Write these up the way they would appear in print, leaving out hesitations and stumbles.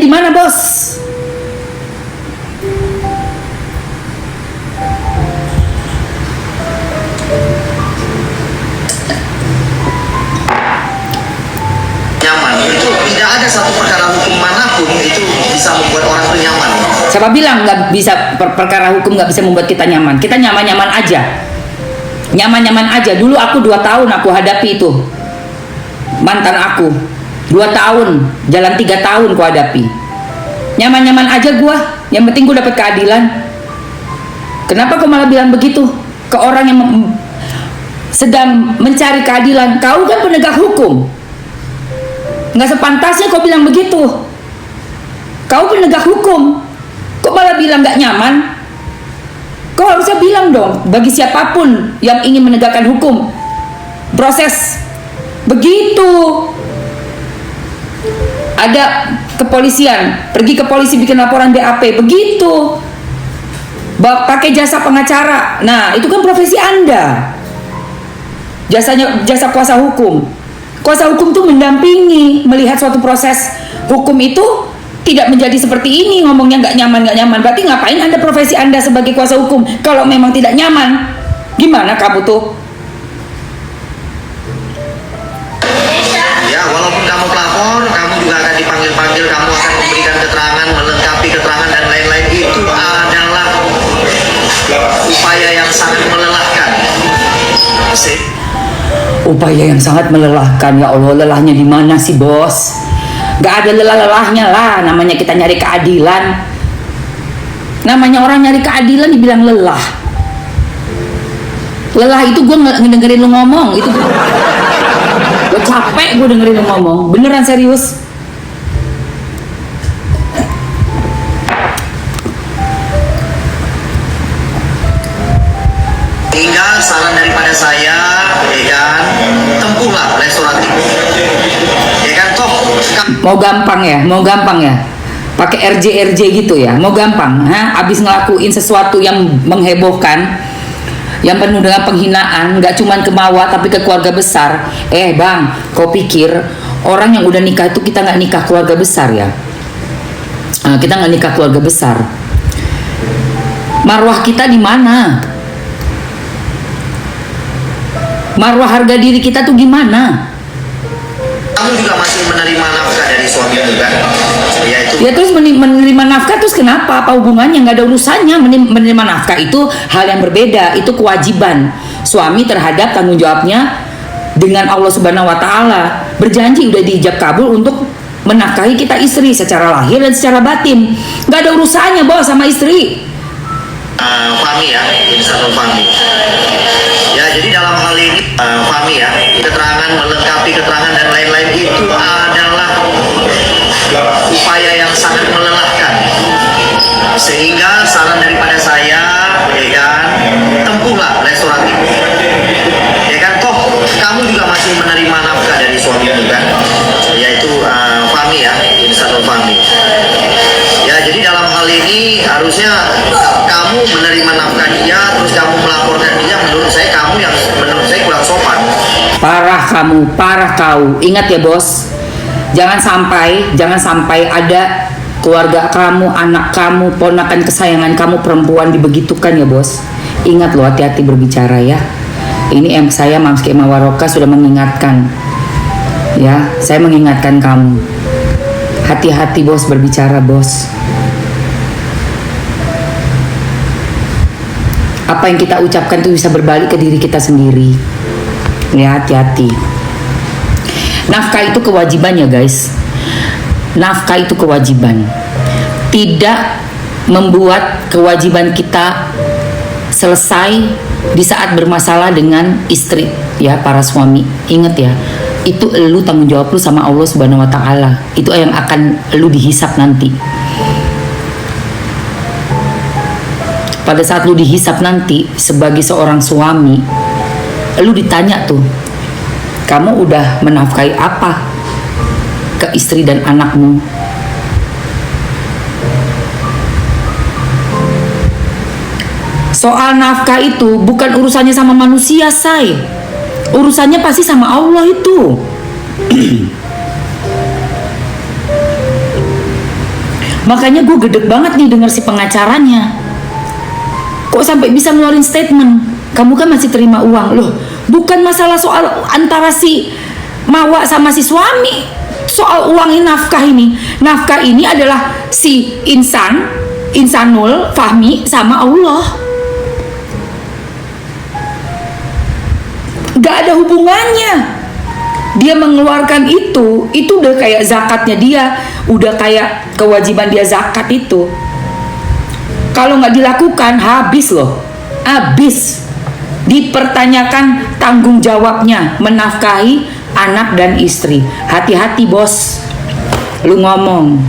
di mana, Bos? Nyaman itu tidak ada satu perkara hukum manapun itu bisa membuat orang itu nyaman. Siapa bilang nggak bisa perkara hukum nggak bisa membuat kita nyaman? Kita nyaman-nyaman aja, nyaman-nyaman aja. Dulu aku 2 tahun aku hadapi itu mantan aku, 2 tahun, jalan 3 tahun ku hadapi. Nyaman-nyaman aja gua, yang penting gua dapat keadilan. Kenapa kau malah bilang begitu ke orang yang sedang mencari keadilan? Kau kan penegak hukum, nggak sepantasnya kau bilang begitu. Kau penegak hukum, kok malah bilang nggak nyaman? Kau harusnya bilang dong, bagi siapapun yang ingin menegakkan hukum, proses begitu. Ada kepolisian, pergi ke polisi bikin laporan BAP, begitu. Pakai jasa pengacara. Nah, itu kan profesi Anda. Jasa kuasa hukum. Kuasa hukum tuh mendampingi, melihat suatu proses hukum itu tidak menjadi seperti ini, ngomongnya nggak nyaman. Berarti ngapain Anda profesi Anda sebagai kuasa hukum kalau memang tidak nyaman? Gimana kamu tuh? Ya, walaupun kamu pelapor, kamu juga akan dipanggil-panggil, kamu akan memberikan keterangan, melengkapi keterangan dan lain-lain. Itu adalah upaya yang sangat melelahkan. Upaya yang sangat melelahkan. Ya Allah, lelahnya di mana sih, Bos? Gak ada lelah-lelahnya lah. Namanya kita nyari keadilan. Namanya orang nyari keadilan dibilang lelah. Lelah itu gue ngedengerin lu ngomong. Itu gue capek gue dengerin lu ngomong. Beneran serius. Hingga saran daripada saya, ya kan, tempuhlah restoratif. Ya kan, toh Mau gampang ya, pakai RJ gitu ya, mau gampang, abis ngelakuin sesuatu yang menghebohkan, yang penuh dengan penghinaan, nggak cuman ke Mawa tapi ke keluarga besar. Bang, kau pikir orang yang udah nikah itu kita nggak nikah keluarga besar ya? Kita nggak nikah keluarga besar. Marwah kita di mana? Marwah harga diri kita tuh gimana? kamu juga masih menerima nafkah dari suamimu kan? Ya terus menerima nafkah terus kenapa? Apa hubungannya? Nggak ada urusannya. Menerima nafkah itu hal yang berbeda. Itu kewajiban suami terhadap tanggung jawabnya dengan Allah Subhanahu Wa Taala. Berjanji udah diijab kabul untuk menafkahi kita istri secara lahir dan secara batin. Nggak ada urusannya Bos sama istri. Fahmi ya, ini satu Fahmi. Ya, jadi dalam hal ini Fahmi ya, keterangan melengkapi keterangan dan lain-lain itu adalah upaya yang sangat melelahkan. Sehingga saran daripada saya, ya kan, tempuhlah restoratif. Ya kan, toh kamu juga masih menerima nafkah dari suamimu kan? Yaitu Fahmi ya, ini satu Fahmi. Ya, jadi dalam hal ini harusnya kamu menerima nafkah dia, terus kamu melaporkan dia. Menurut saya menurut saya kurang sopan. Parah kamu, parah kau. Ingat ya Bos, jangan sampai ada keluarga kamu, anak kamu, ponakan kesayangan kamu perempuan dibegitukan ya Bos. Ingat loh, hati-hati berbicara ya. Ini saya Mamski Emma Waroka sudah mengingatkan. Ya, saya mengingatkan kamu. Hati-hati Bos berbicara Bos. Apa yang kita ucapkan itu bisa berbalik ke diri kita sendiri. Ya, hati-hati. Nafkah itu kewajiban ya guys. Nafkah itu kewajiban. Tidak membuat kewajiban kita selesai di saat bermasalah dengan istri. Ya, para suami, ingat ya, itu lu tanggung jawab lu sama Allah Subhanahu Wa Taala. Itu yang akan lu dihisap nanti. Pada saat lu dihisap nanti sebagai seorang suami, lu ditanya tuh, kamu udah menafkahi apa ke istri dan anakmu? Soal nafkah itu bukan urusannya sama manusia, say. Urusannya pasti sama Allah itu. Makanya gue gedeg banget nih denger si pengacaranya. Kok sampai bisa ngeluarin statement, kamu kan masih terima uang. Loh, bukan masalah soal antara si Mawa sama si suami, soal uang ini, nafkah ini. Nafkah ini adalah si Insanul Fahmi sama Allah. Gak ada hubungannya. Dia mengeluarkan itu udah kayak zakatnya dia, udah kayak kewajiban dia zakat itu. Kalau nggak dilakukan, habis loh, habis. Dipertanyakan tanggung jawabnya menafkahi anak dan istri. Hati-hati bos, lu ngomong.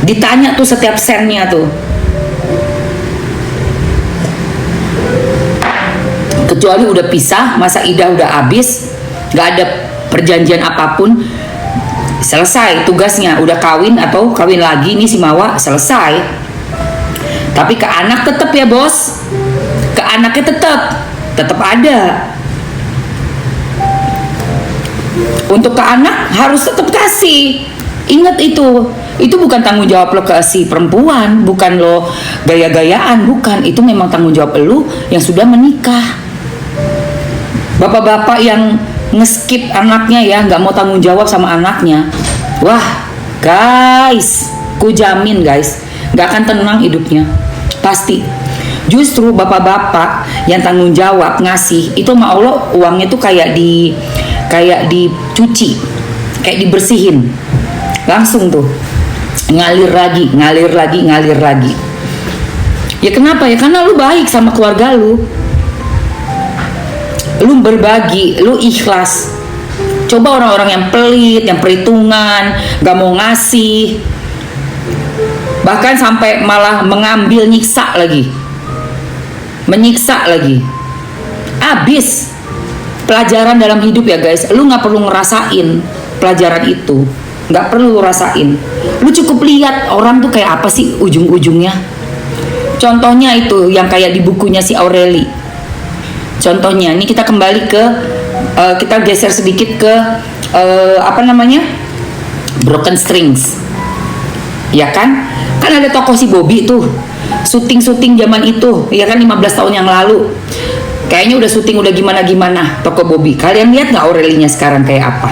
Ditanya tuh setiap sennya tuh. Kecuali udah pisah, masa idah udah habis, nggak ada perjanjian apapun, selesai tugasnya, udah kawin atau kawin lagi nih si Mawa, selesai. Tapi ke anak tetap ya bos, ke anaknya tetap ada. Untuk ke anak harus tetap kasih. Ingat itu bukan tanggung jawab lo ke si perempuan, bukan lo gaya-gayaan, bukan. Itu memang tanggung jawab lo yang sudah menikah. Bapak-bapak yang nge-skip anaknya ya, nggak mau tanggung jawab sama anaknya, wah guys, ku jamin guys, nggak akan tenang hidupnya, pasti. Justru bapak-bapak yang tanggung jawab ngasih itu sama Allah, uangnya tuh kayak dicuci, kayak dibersihin, langsung tuh ngalir lagi. Ya kenapa ya? Karena lu baik sama keluarga lu berbagi, lu ikhlas. Coba orang-orang yang pelit, yang perhitungan, gak mau ngasih, bahkan sampai malah mengambil, menyiksa lagi, habis. Pelajaran dalam hidup ya guys, lu gak perlu ngerasain pelajaran itu, gak perlu rasain. Lu cukup lihat orang tuh kayak apa sih ujung-ujungnya. Contohnya itu yang kayak di bukunya si Aureli. Contohnya, ini kita kembali ke, kita geser sedikit ke Broken Strings, ya kan? Kan ada tokoh si Bobby tuh, syuting zaman itu, ya kan 15 tahun yang lalu. Kayaknya udah syuting udah gimana toko Bobby. Kalian lihat nggak Aurelinya sekarang kayak apa?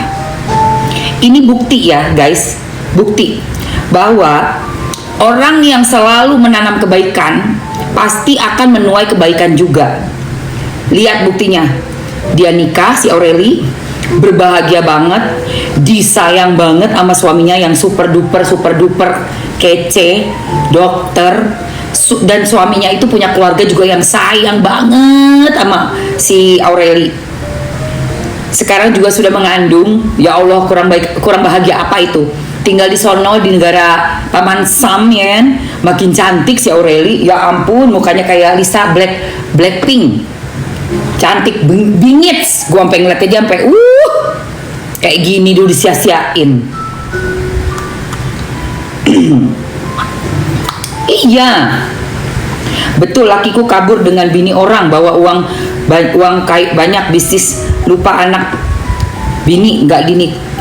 Ini bukti ya guys, bukti bahwa orang yang selalu menanam kebaikan pasti akan menuai kebaikan juga. Lihat buktinya, dia nikah si Aureli, berbahagia banget, disayang banget sama suaminya yang super duper kece, dokter, dan suaminya itu punya keluarga juga yang sayang banget sama si Aureli. Sekarang juga sudah mengandung, ya Allah, kurang bahagia apa itu? Tinggal di sono di negara Paman Sam ya, makin cantik si Aureli, ya ampun, mukanya kayak Lisa Blackpink. Cantik bingit, gua sampai ngeliat aja sampai kayak gini dulu disia-siain. Iya, betul, lakiku kabur dengan bini orang, bawa uang banyak, bisnis, lupa anak, bini nggak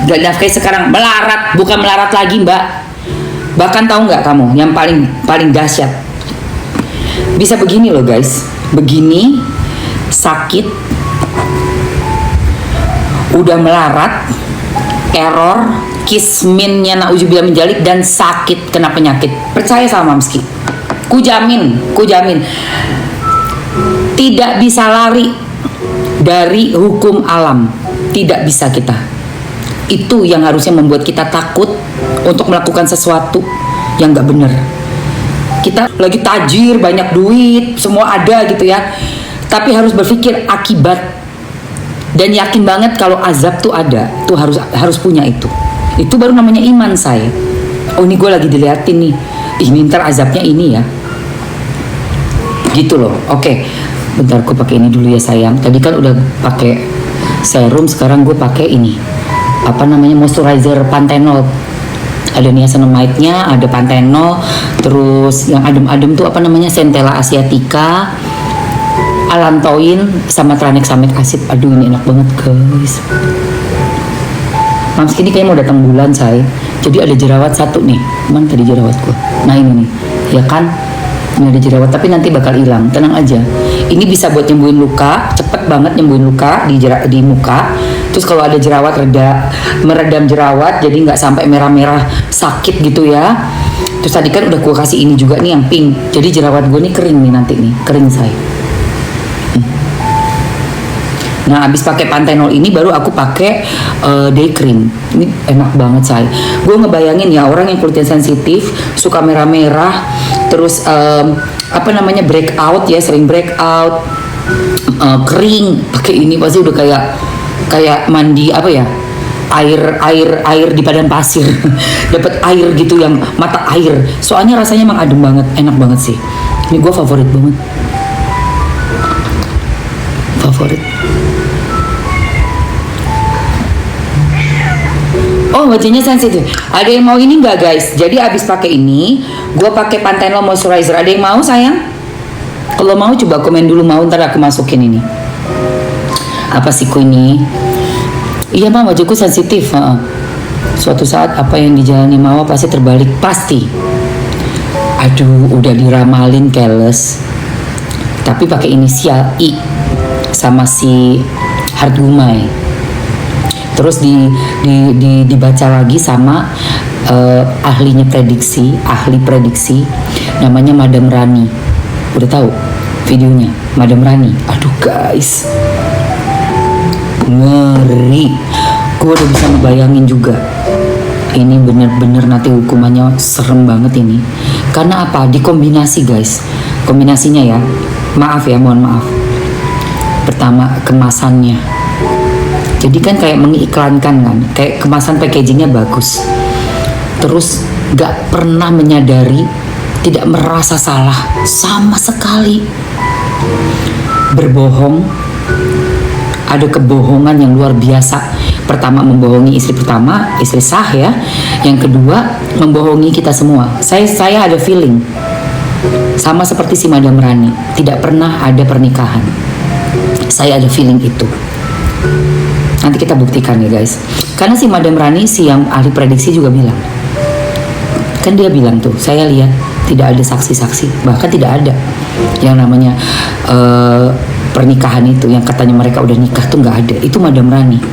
nafkahi. Sekarang melarat, bukan melarat lagi mbak. Bahkan tahu nggak kamu yang paling dahsyat, bisa begini loh guys, begini. Sakit, udah melarat, error, kisminnya na'udzubillah min dzalik, dan sakit kena penyakit. Percaya sama Mamski, ku jamin, tidak bisa lari dari hukum alam, tidak bisa kita. Itu yang harusnya membuat kita takut untuk melakukan sesuatu yang nggak benar. Kita lagi tajir, banyak duit, semua ada gitu ya. Tapi harus berpikir akibat dan yakin banget kalau azab tuh ada, tuh harus punya itu. Itu baru namanya iman saya. Oh ini gue lagi diliatin nih, ntar azabnya ini ya, gitu loh. Oke, bentar gue pakai ini dulu ya sayang. Tadi kan udah pakai serum, sekarang gue pakai ini, moisturizer Panthenol. Ada niacinamide-nya, ada Panthenol, terus yang adem-adem tuh Centella asiatica, Allantoin, sama tranexamic acid. Aduh ini enak banget guys. Mams ini kayaknya mau datang bulan, say. Jadi ada jerawat satu nih. Mana tadi jerawatku? Nah ini nih, ya kan? Ini ada jerawat, tapi nanti bakal hilang. Tenang aja. Ini bisa buat nyembuhin luka, cepet banget nyembuhin luka di muka. Terus kalau ada jerawat meredam jerawat, jadi nggak sampai merah-merah sakit gitu ya. Terus tadi kan udah gue kasih ini juga nih yang pink. Jadi jerawat gue nih kering nih nanti nih, kering say. Nah, abis pakai Panthenol ini baru aku pakai day cream. Ini enak banget, say. Gue ngebayangin ya orang yang kulitnya sensitif, suka merah-merah, terus breakout ya, sering breakout, kering, pakai ini pasti udah kayak mandi air di padang pasir. Dapat air gitu yang mata air. Soalnya rasanya emang adem banget, enak banget sih. Ini gue favorit banget. Favorit. Oh, wajahnya sensitif. Ada yang mau ini nggak, guys? Jadi abis pakai ini, gue pakai Panthenol moisturizer. Ada yang mau, sayang? Kalau mau coba komen dulu, mau ntar aku masukin ini. Apa sih ini? Iya, Mama, wajahku sensitif. Suatu saat apa yang dijalani Mama pasti terbalik, pasti. Aduh, udah diramalin keles. Tapi pakai inisial I sama si Hartgumai. Terus dibaca lagi sama ahli prediksi namanya Madam Rani. Udah tahu videonya Madam Rani? Aduh guys, ngeri. Gue udah bisa ngebayangin juga. Ini bener-bener nanti hukumannya serem banget ini. Karena apa? Dikombinasi, guys. Kombinasinya ya. Maaf ya, mohon maaf. Pertama, kemasannya. Jadi kan kayak mengiklankan kan, kayak kemasan packagingnya bagus. Terus gak pernah menyadari, tidak merasa salah sama sekali. Berbohong, ada kebohongan yang luar biasa. Pertama membohongi istri pertama, istri sah ya. Yang kedua membohongi kita semua. Saya ada feeling sama seperti si Madam Rani, tidak pernah ada pernikahan. Saya ada feeling itu. Nanti kita buktikan ya guys. Karena si Madam Rani, si yang ahli prediksi juga bilang. Kan dia bilang tuh, saya lihat tidak ada saksi-saksi. Bahkan tidak ada yang namanya pernikahan itu. Yang katanya mereka udah nikah tuh gak ada. Itu Madam Rani.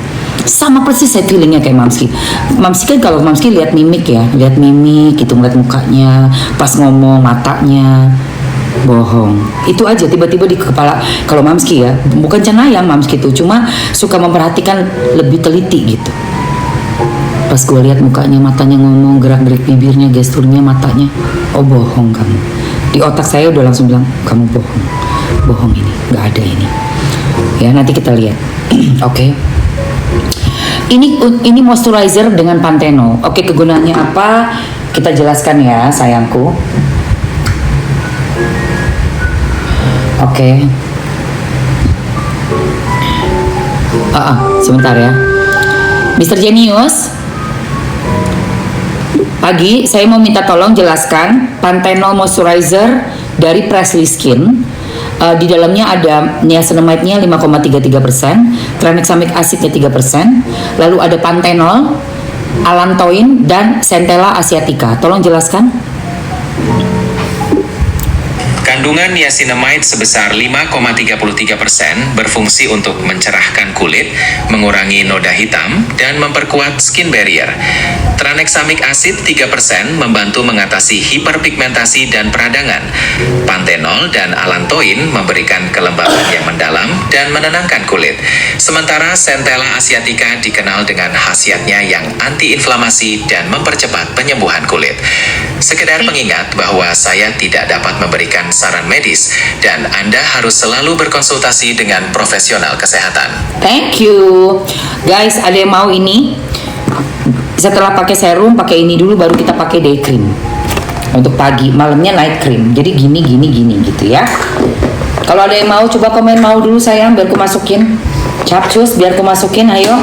Sama persis saya feelingnya kayak Mamski. Mamski kan kalau Mamski lihat mimik ya. Lihat mimik gitu, ngeliat mukanya. Pas ngomong matanya. Bohong. Itu aja tiba-tiba di kepala. Kalau Mamski ya, bukan cenayang Mamski tuh, cuma suka memperhatikan lebih teliti gitu. Pas gue lihat mukanya, matanya ngomong, gerak-gerik bibirnya, gesturnya, matanya, oh bohong kamu. Di otak saya udah langsung bilang, kamu bohong. Bohong ini, nggak ada ini. Ya nanti kita lihat. Oke. Ini moisturizer dengan Panthenol. Oke, kegunaannya apa? Kita jelaskan ya, sayangku. Oke. Sebentar ya. Mr. Genius. Pagi, saya mau minta tolong jelaskan Panthenol moisturizer dari Presley Skin. Di dalamnya ada niacinamide-nya 5,33%, tranexamic acidnya 3%, lalu ada Panthenol, allantoin, dan Centella asiatica. Tolong jelaskan. Kandungan niacinamide sebesar 5,33% berfungsi untuk mencerahkan kulit, mengurangi noda hitam, dan memperkuat skin barrier. Tranexamic acid 3% membantu mengatasi hiperpigmentasi dan peradangan. Panthenol dan allantoin memberikan kelembaban yang mendalam dan menenangkan kulit. Sementara Centella asiatica dikenal dengan khasiatnya yang antiinflamasi dan mempercepat penyembuhan kulit. Sekedar mengingat bahwa saya tidak dapat memberikan saran medis dan Anda harus selalu berkonsultasi dengan profesional kesehatan. Thank you. Guys, ada yang mau ini? Setelah pakai serum, pakai ini dulu baru kita pakai day cream. Untuk pagi, malamnya night cream. Jadi gini gitu ya. Kalau ada yang mau, coba komen mau dulu sayang biar aku masukin. Capcus, biar aku masukin, ayo.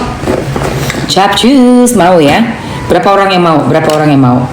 Capcus, mau ya? Berapa orang yang mau?